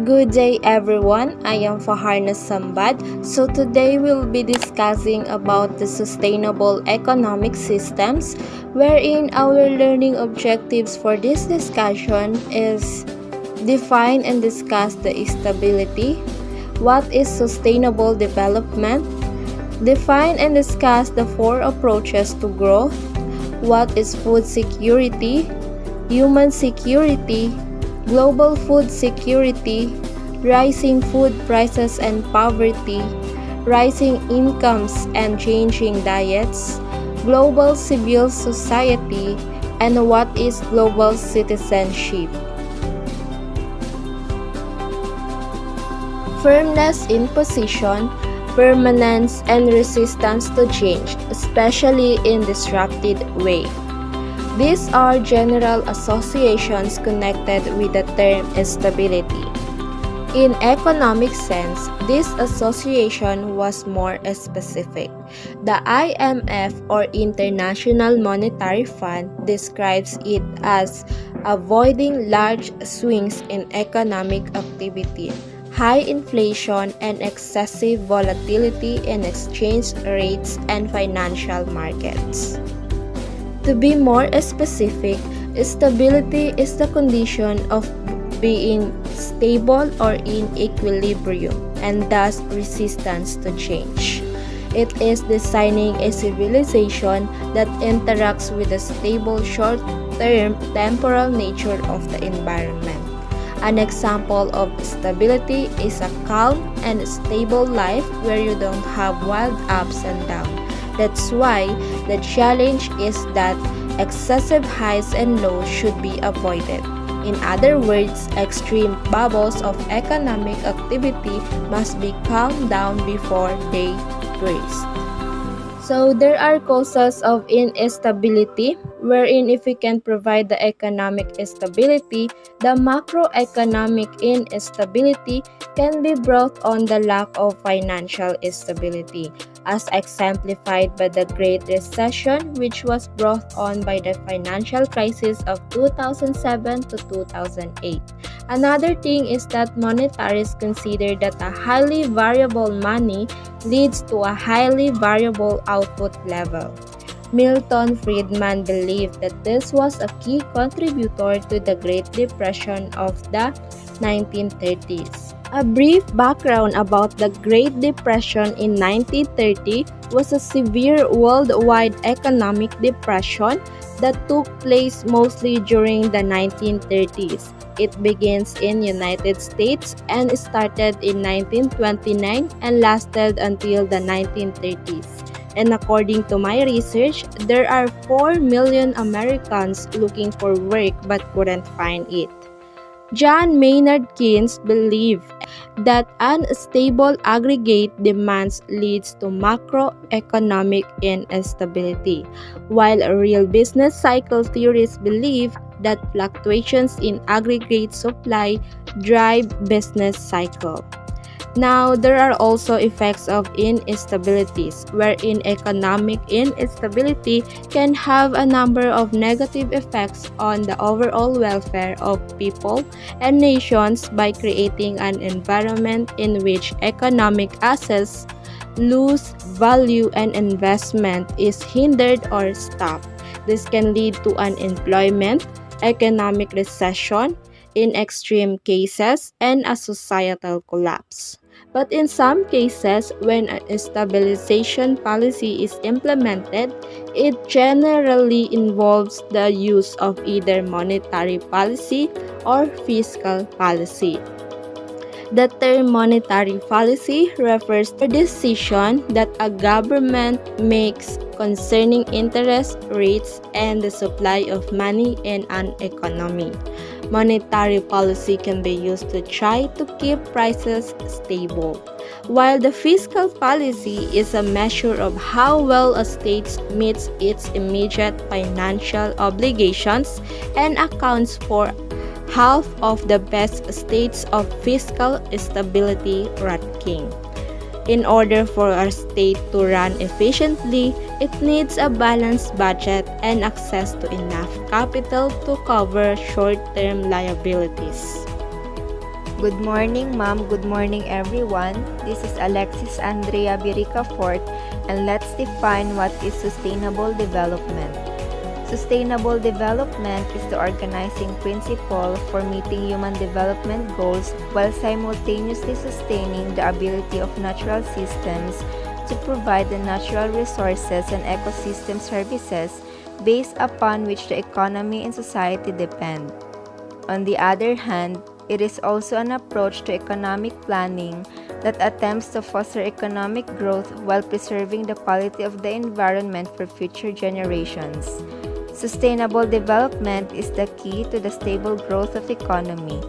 Good day everyone, I am Faharna Sambad. So today we'll be discussing about the sustainable economic systems wherein our learning objectives for this discussion is define and discuss the stability, what is sustainable development, define and discuss the four approaches to growth, what is food security, human security, global food security, rising food prices and poverty, rising incomes and changing diets, global civil society, and what is global citizenship. Firmness in position, permanence, and resistance to change, especially in disrupted way. These are general associations connected with the term stability. In economic sense, this association was more specific. The IMF or International Monetary Fund describes it as avoiding large swings in economic activity, high inflation, and excessive volatility in exchange rates and financial markets. To be more specific, stability is the condition of being stable or in equilibrium and thus resistance to change. It is designing a civilization that interacts with the stable short-term temporal nature of the environment. An example of stability is a calm and stable life where you don't have wild ups and downs. That's why the challenge is that excessive highs and lows should be avoided. In other words, extreme bubbles of economic activity must be calmed down before they burst. So there are causes of instability, wherein if we can provide the economic stability, the macroeconomic instability can be brought on the lack of financial stability, as exemplified by the Great Recession, which was brought on by the financial crisis of 2007 to 2008. Another thing is that monetarists consider that a highly variable money leads to a highly variable output level. Milton Friedman believed that this was a key contributor to the Great Depression of the 1930s. A brief background about the Great Depression in 1930 was a severe worldwide economic depression that took place mostly during the 1930s. It begins in United States and started in 1929 and lasted until the 1930s. And according to my research, there are 4 million Americans looking for work but couldn't find it. John Maynard Keynes believed that unstable aggregate demands leads to macroeconomic instability, while real business cycle theorists believe that fluctuations in aggregate supply drive business cycle. Now, there are also effects of instabilities, wherein economic instability can have a number of negative effects on the overall welfare of people and nations by creating an environment in which economic assets lose value and investment is hindered or stopped. This can lead to unemployment, economic recession, in extreme cases, and a societal collapse. But in some cases, when a stabilization policy is implemented, it generally involves the use of either monetary policy or fiscal policy. The term monetary policy refers to a decision that a government makes concerning interest rates and the supply of money in an economy. Monetary policy can be used to try to keep prices stable, while the fiscal policy is a measure of how well a state meets its immediate financial obligations and accounts for half of the best states of fiscal stability ranking. In order for a state to run efficiently, it needs a balanced budget and access to enough capital to cover short-term liabilities. Good morning, ma'am. Good morning, everyone. This is Alexis Andrea Birica Fort, and let's define what is sustainable development. Sustainable development is the organizing principle for meeting human development goals while simultaneously sustaining the ability of natural systems to provide the natural resources and ecosystem services based upon which the economy and society depend. On the other hand, it is also an approach to economic planning that attempts to foster economic growth while preserving the quality of the environment for future generations. Sustainable development is the key to the stable growth of economy.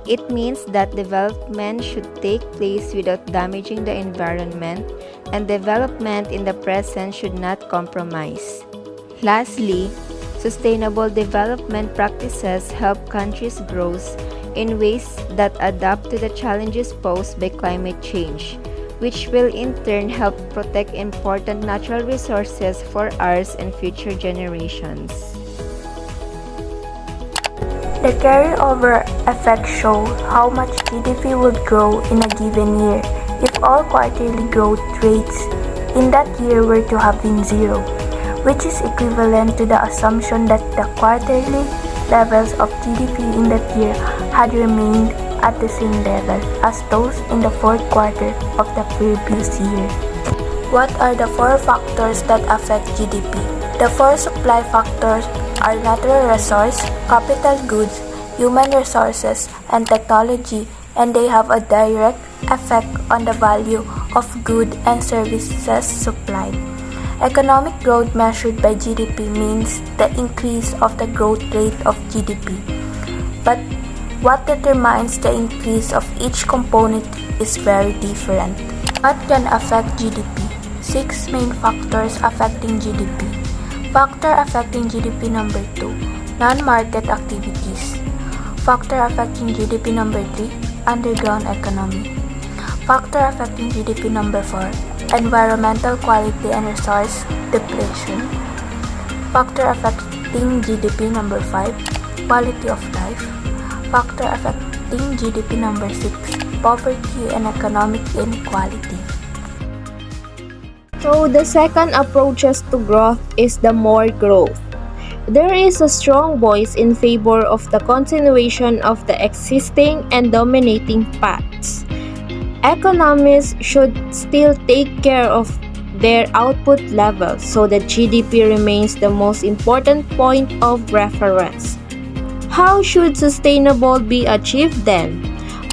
It means that development should take place without damaging the environment, and development in the present should not compromise. Lastly, sustainable development practices help countries grow in ways that adapt to the challenges posed by climate change, which will in turn help protect important natural resources for ours and future generations. The carryover effect shows how much GDP would grow in a given year if all quarterly growth rates in that year were to have been zero, which is equivalent to the assumption that the quarterly levels of GDP in that year had remained at the same level as those in the fourth quarter of the previous year. What are the four factors that affect GDP? The four supply factors are natural resource, capital goods, human resources, and technology, and they have a direct effect on the value of goods and services supplied. Economic growth measured by GDP means the increase of the growth rate of GDP. But what determines the increase of each component is very different. What can affect GDP? 6 main factors affecting GDP. Factor affecting GDP number 2, non-market activities. Factor affecting GDP number 3, underground economy. Factor affecting GDP number 4, environmental quality and resource depletion. Factor affecting GDP number 5, quality of life. Factor affecting GDP number 6, poverty and economic inequality. So the second approaches to growth is the more growth. There is a strong voice in favor of the continuation of the existing and dominating paths. Economists should still take care of their output level so that GDP remains the most important point of reference. How should sustainable be achieved then?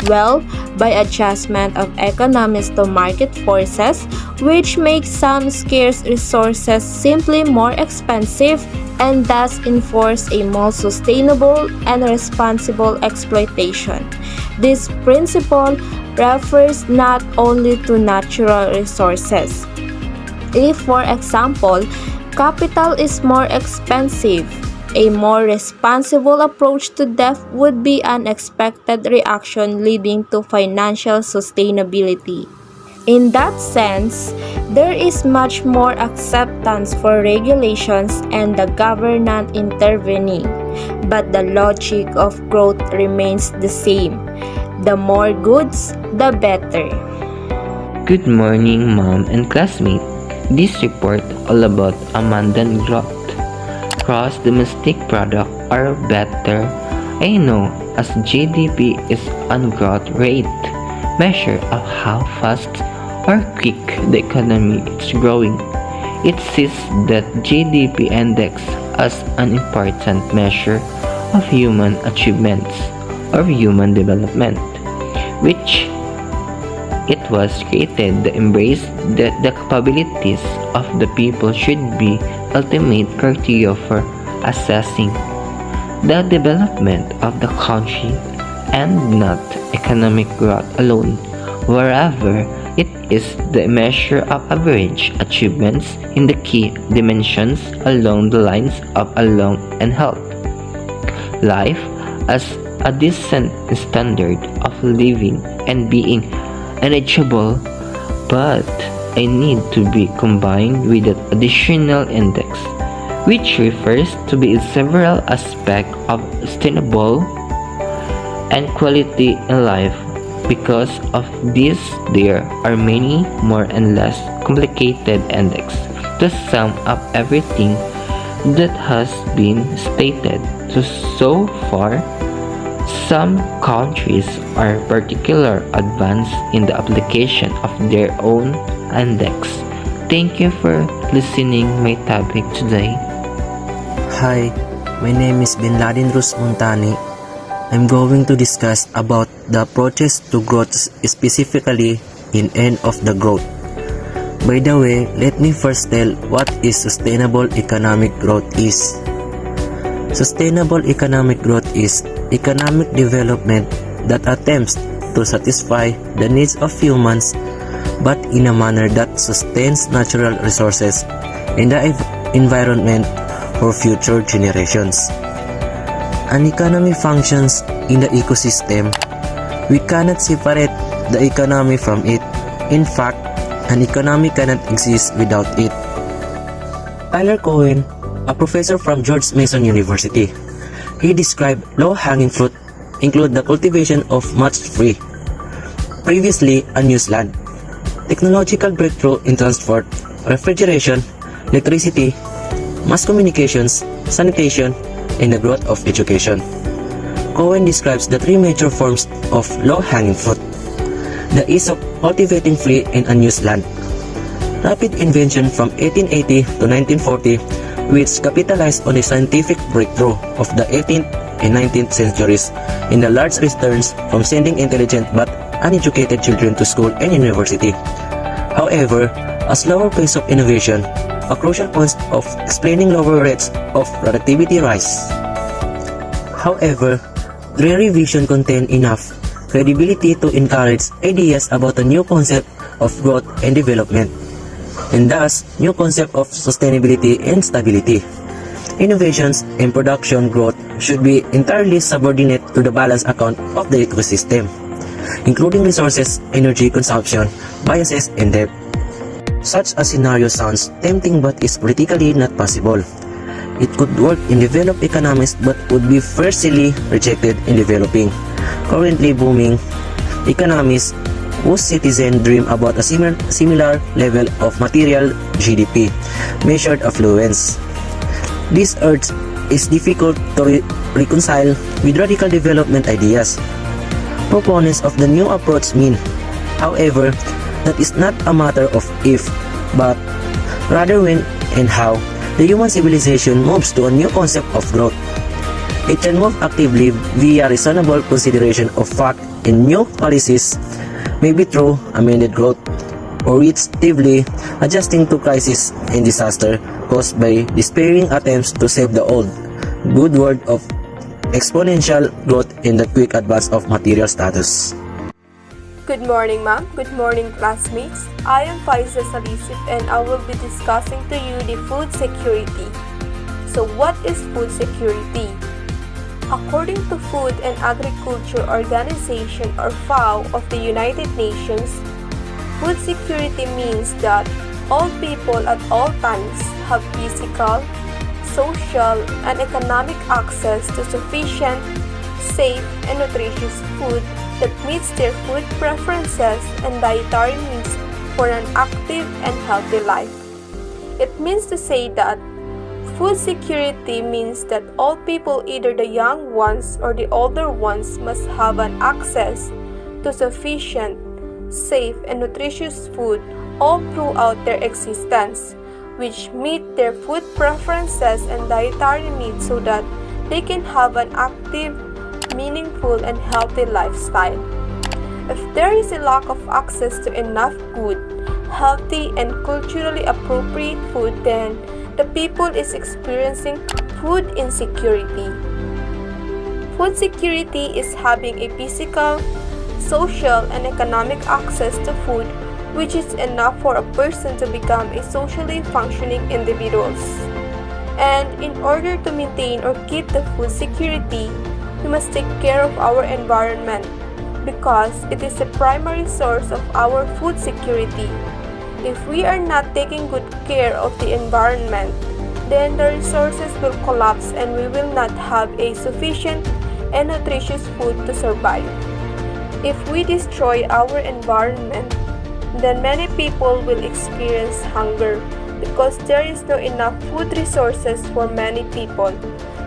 Well, by adjustment of economics to market forces, which makes some scarce resources simply more expensive and thus enforce a more sustainable and responsible exploitation. This principle refers not only to natural resources. If, for example, capital is more expensive, a more responsible approach to debt would be an expected reaction leading to financial sustainability. In that sense, there is much more acceptance for regulations and the government intervening, but the logic of growth remains the same. The more goods, the better. Good morning, mom and classmates. This report all about abundant growth. Gross domestic product are better. I know as GDP is on growth rate, measure of how fast or quick the economy is growing. It sees that GDP index as an important measure of human achievements or human development, which it was created to embrace that the capabilities of the people should be ultimate criteria for assessing the development of the country and not economic growth alone, wherever it is the measure of average achievements in the key dimensions along the lines of along and health, life as a decent standard of living and being eligible, but I need to be combined with an additional index, which refers to be several aspects of sustainable and quality in life. Because of this, there are many more and less complicated index to sum up everything that has been stated. So far, some countries are particularly advanced in the application of their own index. Thank you for listening my topic today. Hi, my name is Bin Laden Rus Muntani. I'm going to discuss about the approaches to growth, specifically in end of the growth. By the way, let me first tell what is sustainable economic growth is. Sustainable economic growth is economic development that attempts to satisfy the needs of humans but in a manner that sustains natural resources and the environment for future generations. An economy functions in the ecosystem. We cannot separate the economy from it. In fact, an economy cannot exist without it. Tyler Cohen, a professor from George Mason University, he described low-hanging fruit include the cultivation of much free, previously unused land, technological breakthrough in transport, refrigeration, electricity, mass communications, sanitation, and the growth of education. Cohen describes the three major forms of low-hanging fruit: the ease of cultivating free and unused land, rapid invention from 1880 to 1940, which capitalized on the scientific breakthrough of the 18th and 19th centuries, and the large returns from sending intelligent but uneducated children to school and university. However, a slower pace of innovation, a crucial point of explaining lower rates of productivity rise. However, the revision contained enough credibility to encourage ideas about a new concept of growth and development, and thus new concept of sustainability and stability. Innovations and production growth should be entirely subordinate to the balance account of the ecosystem, including resources, energy consumption, biases, and debt. Such a scenario sounds tempting but is politically not possible. It could work in developed economies but would be fiercely rejected in developing, currently booming economies whose citizens dream about a similar level of material GDP, measured affluence. This urge is difficult to reconcile with radical development ideas. Proponents of the new approach mean, however, that is not a matter of if, but rather when and how the human civilization moves to a new concept of growth. It can move actively via reasonable consideration of fact and new policies, maybe through amended growth, or reactively adjusting to crisis and disaster caused by despairing attempts to save the old good word of exponential growth in the quick advance of material status. Good morning, ma'am. Good morning, classmates. I am Faiza Salisip and I will be discussing to you the food security. So what is food security? According to Food and Agriculture Organization or FAO of the United Nations, food security means that all people at all times have physical, social, and economic access to sufficient, safe, and nutritious food that meets their food preferences and dietary needs for an active and healthy life. It means to say that food security means that all people, either the young ones or the older ones, must have an access to sufficient, safe, and nutritious food all throughout their existence, which meet their food preferences and dietary needs so that they can have an active, meaningful, and healthy lifestyle. If there is a lack of access to enough good, healthy, and culturally appropriate food, then the people is experiencing food insecurity. Food security is having a physical, social, and economic access to food which is enough for a person to become a socially functioning individuals. And in order to maintain or keep the food security, we must take care of our environment because it is the primary source of our food security. If we are not taking good care of the environment, then the resources will collapse and we will not have a sufficient, and nutritious food to survive. If we destroy our environment, then many people will experience hunger because there is no enough food resources for many people.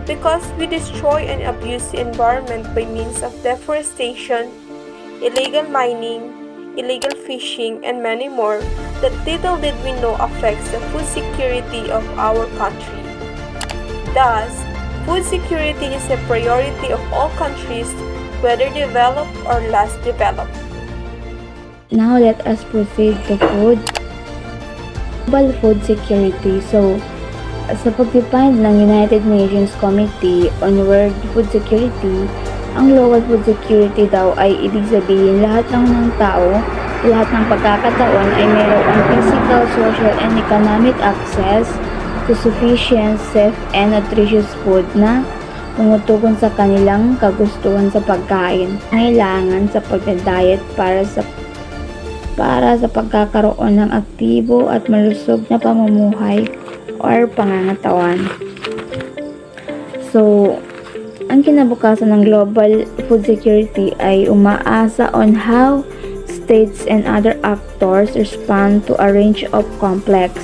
Because we destroy and abuse the environment by means of deforestation, illegal mining, illegal fishing, and many more, that little did we know affects the food security of our country. Thus, food security is a priority of all countries, whether developed or less developed. Now let us proceed to global food security. So, sa pag-define ng United Nations Committee on World Food Security, ang global food security daw ay ibig sabihin lahat ng tao, lahat ng pagkakataon ay mayroong physical, social, and economic access to sufficient, safe, and nutritious food na tumutugon sa kanilang kagustuhan sa pagkain, kailangan sa pagda-diet para sa pagkakaroon ng aktibo at malusog na pamumuhay or pangangatawan. So, ang kinabukasan ng global food security ay umaasa on how states and other actors respond to a range of complex,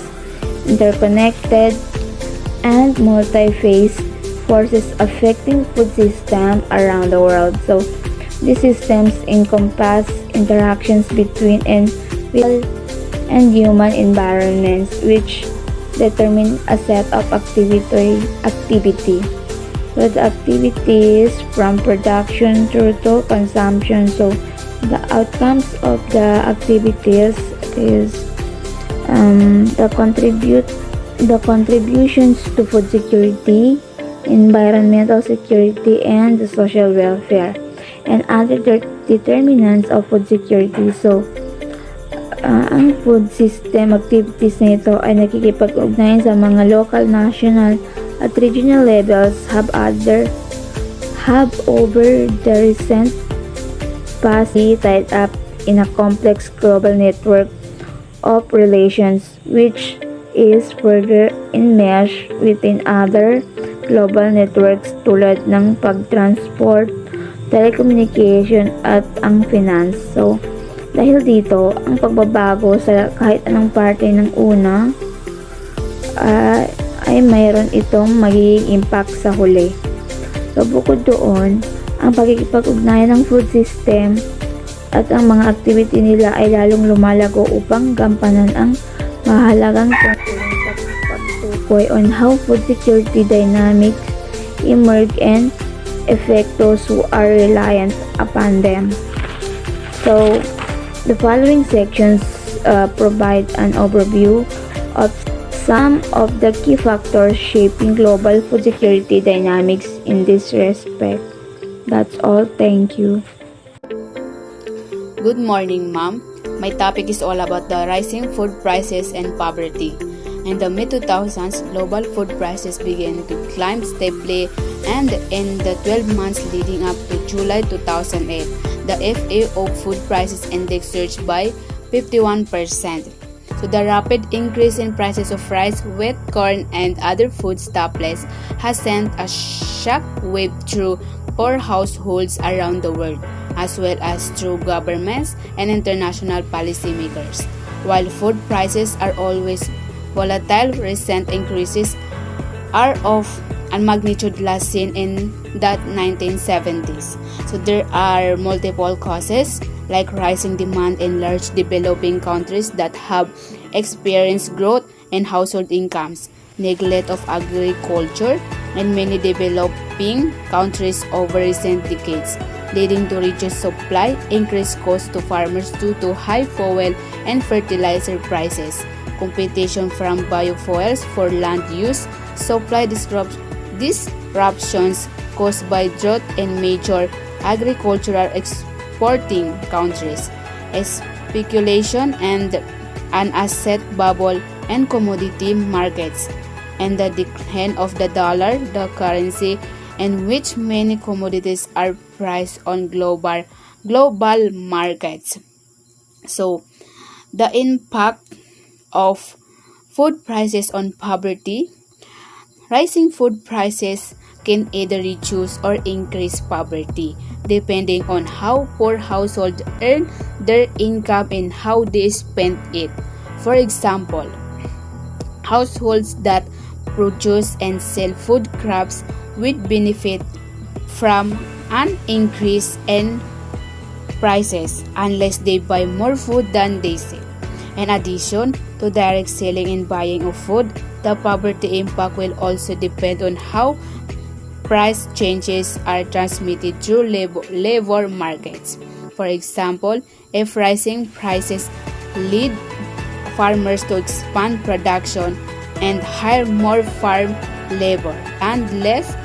interconnected, and multi-phase forces affecting food system around the world. So, these systems encompass interactions between individual and human environments which determine a set of activity. So, the activities from production through to consumption. So, the outcomes of the activities is the contributions to food security, environmental security, and the social welfare, and other determinants of food security. So, ang food system activities nito ay nakikipag-ugnayan sa mga local, national, at regional levels have over the recent past tied up in a complex global network of relations which is further enmeshed within other global networks tulad ng pag-transport, telecommunication, at ang finance. So, dahil dito, ang pagbabago sa kahit anong parte ng una ay mayroon itong magiging impact sa huli. So, bukod doon, ang pagkikipag-ugnayan ng food system at ang mga activity nila ay lalong lumalago upang gampanan ang mahalagang tungkulin sa pagtukoy on how food security dynamics emerge and affect those who are reliant upon them. So, the following sections provide an overview of some of the key factors shaping global food security dynamics in this respect. That's all. Thank you. Good morning, ma'am. My topic is all about the rising food prices and poverty. In the mid-2000s, global food prices began to climb steeply, and in the 12 months leading up to July 2008, the FAO Food Prices Index surged by 51%. So the rapid increase in prices of rice, wheat, corn, and other food staples has sent a shock wave through poor households around the world, as well as through governments and international policymakers. While food prices are always volatile, recent increases are of a magnitude last seen in the 1970s. So there are multiple causes like rising demand in large developing countries that have experienced growth in household incomes, neglect of agriculture in many developing countries over recent decades, leading to reduced supply, increased costs to farmers due to high fuel and fertilizer prices, competition from biofuels for land use, supply disruptions caused by drought in major agricultural exporting countries, speculation and an asset bubble in commodity markets, and the decline of the dollar, the currency in which many commodities are priced on global markets. So, the impact of food prices on poverty. Rising food prices can either reduce or increase poverty, depending on how poor households earn their income and how they spend it. For example, households that produce and sell food crops would benefit from an increase in prices unless they buy more food than they sell. In addition to direct selling and buying of food, the poverty impact will also depend on how price changes are transmitted through labor markets. For example, if rising prices lead farmers to expand production and hire more farm labor, and less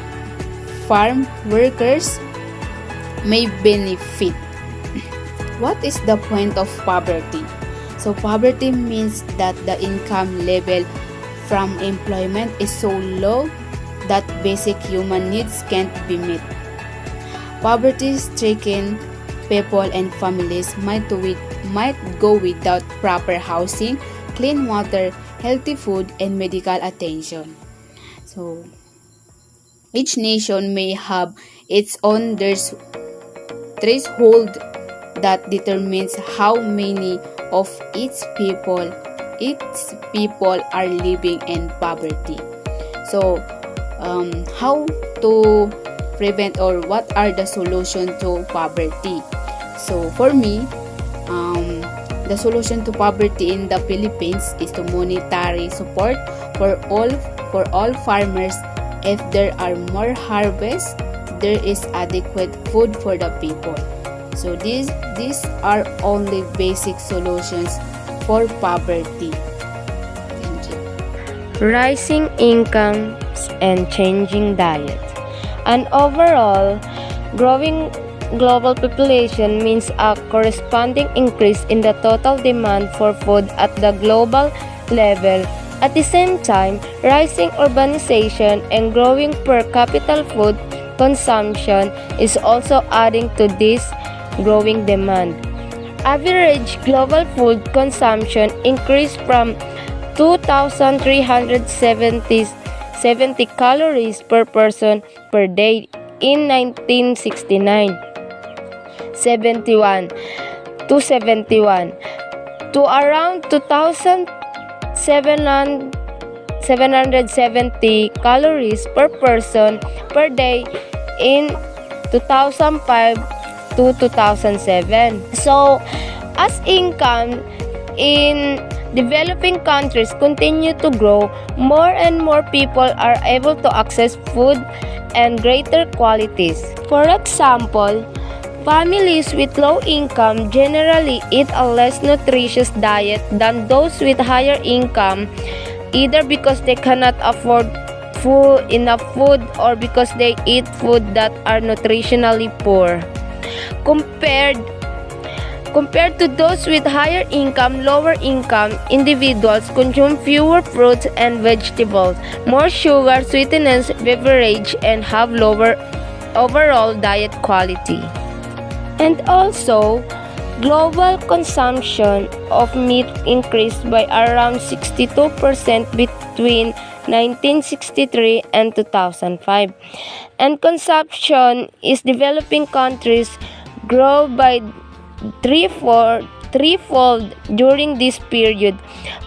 farm workers may benefit. What is the point of poverty? So poverty means that the income level from employment is so low that basic human needs can't be met. Poverty-stricken people and families might go without proper housing, clean water, healthy food, and medical attention. So each nation may have its own threshold that determines how many of its people are living in poverty. So how to prevent, or what are the solutions to poverty? So for me, the solution to poverty in the Philippines is to monetary support for all farmers. If there are more harvests, there is adequate food for the people. So these are only basic solutions for poverty. Thank you. Rising incomes and changing diet. An overall growing global population means a corresponding increase in the total demand for food at the global level. At the same time, rising urbanization and growing per capita food consumption is also adding to this growing demand. Average global food consumption increased from 2,370 calories per person per day in 1969 to around 2,770 calories per person per day in 2005 to 2007. So, as income in developing countries continue to grow, more and more people are able to access food and greater qualities. For example, families with low income generally eat a less nutritious diet than those with higher income, either because they cannot afford enough food or because they eat food that are nutritionally poor. Compared to those with higher income, lower income individuals consume fewer fruits and vegetables, more sugar, sweeteners, beverage, and have lower overall diet quality. And also, global consumption of meat increased by around 62% between 1963 and 2005. And consumption in developing countries grew by threefold during this period.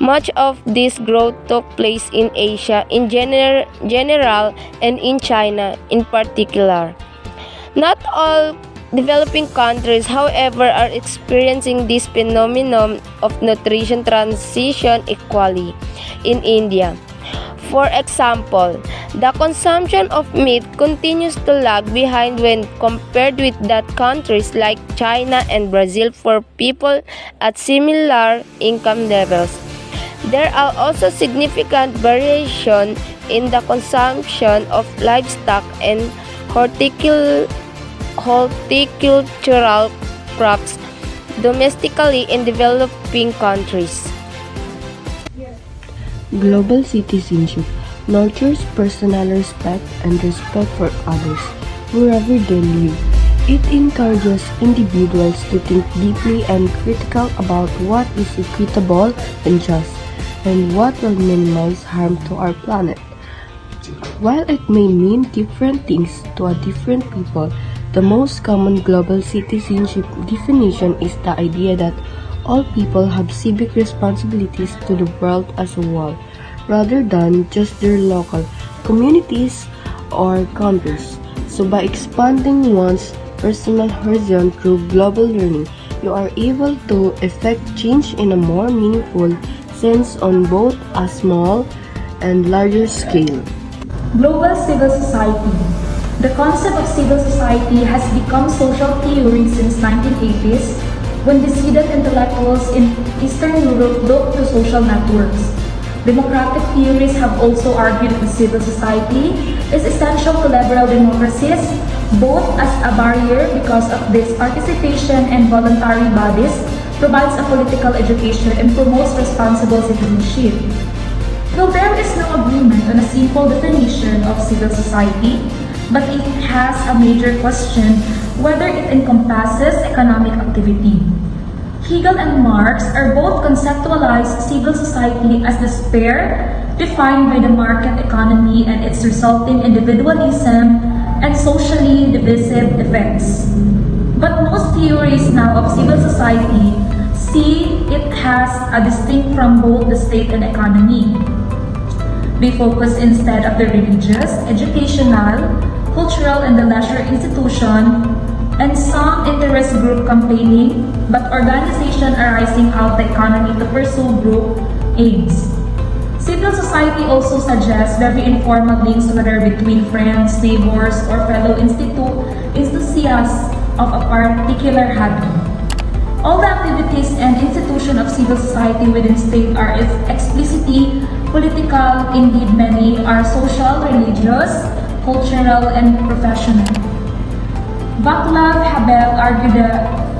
Much of this growth took place in Asia in general and in China in particular. Not all developing countries, however, are experiencing this phenomenon of nutrition transition equally. In India, for example, the consumption of meat continues to lag behind when compared with that countries like China and Brazil for people at similar income levels. There are also significant variation in the consumption of livestock and horticultural crops domestically in developing countries. Global citizenship nurtures personal respect and respect for others wherever they live. It encourages individuals to think deeply and critical about what is equitable and just, and what will minimize harm to our planet. While it may mean different things to a different people, the most common global citizenship definition is the idea that all people have civic responsibilities to the world as a whole, rather than just their local communities or countries. So by expanding one's personal horizon through global learning, you are able to effect change in a more meaningful sense on both a small and larger scale. Global civil society. The concept of civil society has become social theory since 1980s when dissident intellectuals in Eastern Europe looked to social networks. Democratic theories have also argued that civil society is essential to liberal democracies, both as a barrier because of this participation and voluntary bodies, provides a political education and promotes responsible citizenship. Though there is no agreement on a simple definition of civil society, but it has a major question whether it encompasses economic activity. Hegel and Marx are both conceptualized civil society as the sphere defined by the market economy and its resulting individualism and socially divisive effects. But most theories now of civil society see it as a distinct from both the state and economy. They focus instead of the religious, educational, cultural, and the leisure institution, and some interest group campaigning, but organization arising out the economy to pursue group aims. Civil society also suggests very informal links whether between friends, neighbors, or fellow enthusiasts of a particular hobby. All the activities and institutions of civil society within state are explicitly political, indeed many are social, religious, cultural, and professional. Václav Havel argued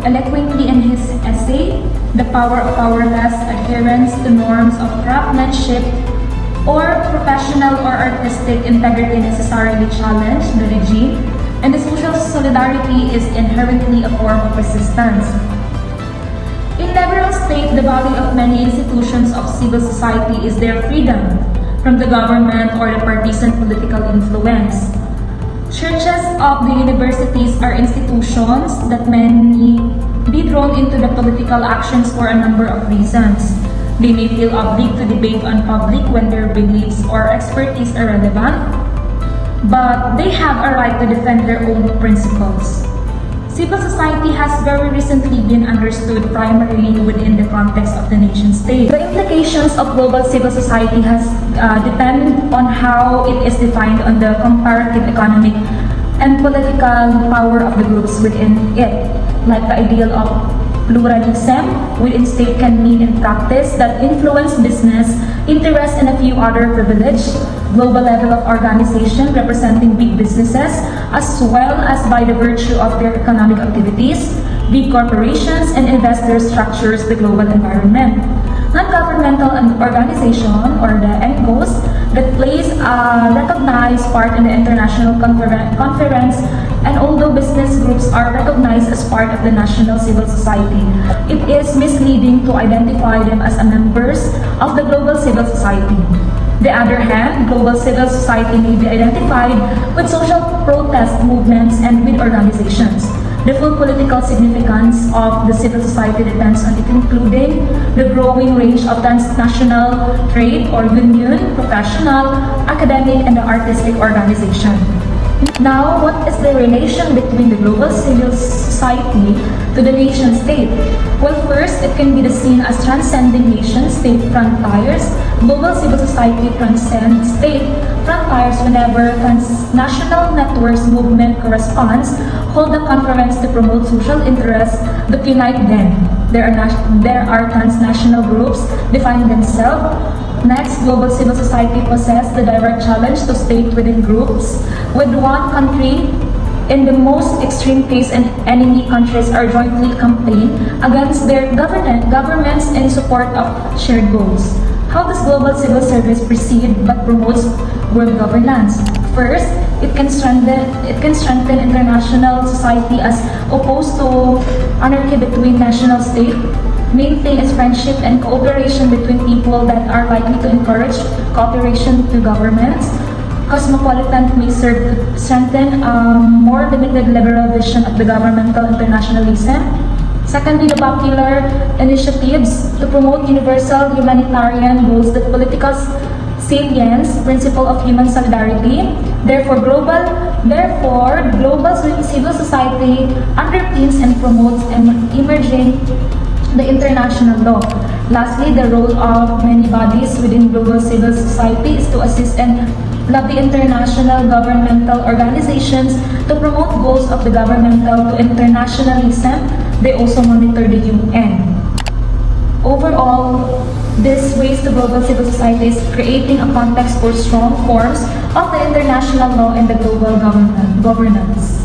eloquently in his essay, The Power of Powerless Adherence to Norms of Craftsmanship or Professional or Artistic Integrity necessarily challenge the regime, and the social solidarity is inherently a form of resistance. In liberal state, the value of many institutions of civil society is their freedom from the government or the partisan political influence. Churches of the universities are institutions that may be drawn into the political actions for a number of reasons. They may feel obliged to debate on public when their beliefs or expertise are relevant, but they have a right to defend their own principles. Civil society has very recently been understood primarily within the context of the nation-state. The implications of global civil society has depend on how it is defined on the comparative economic and political power of the groups within it, like the ideal of pluralism within state can mean in practice that influence business interests and a few other privileged global level of organization representing big businesses as well as by the virtue of their economic activities, big corporations and investor structures the global environment. Non-governmental organization or the NGOs that plays a recognized part in the international conference, and although business groups are recognized as part of the national civil society, it is misleading to identify them as members of the global civil society. On the other hand, global civil society may be identified with social protest movements and with organizations. The full political significance of the civil society depends on it including the growing range of transnational trade or union, professional, academic, and the artistic organization. Now, what is the relation between the global civil society to the nation state? Well, first, it can be seen as transcending nation-state frontiers. Global civil society transcends state frontiers whenever transnational networks movement corresponds, hold a conference to promote social interests that unite them. There are transnational groups defining themselves. Next, global civil society possesses the direct challenge to state within groups, with one country in the most extreme case and enemy countries are jointly campaign against their governments in support of shared goals. How does global civil service proceed but promotes world governance? First, it can strengthen international society as opposed to anarchy between national states. Main thing is friendship and cooperation between people that are likely to encourage cooperation to governments. cosmopolitan may serve to strengthen a more limited liberal vision of the governmental internationalism. Secondly, the popular initiatives to promote universal humanitarian goals that political salience, principle of human solidarity. Therefore, global civil society underpins and promotes emerging the international law. Lastly, the role of many bodies within global civil society is to assist and lobby international governmental organizations to promote goals of the governmental to internationalism. They also monitor the UN. Overall, this race to global civil society is creating a context for strong forms of the international law and the global governance.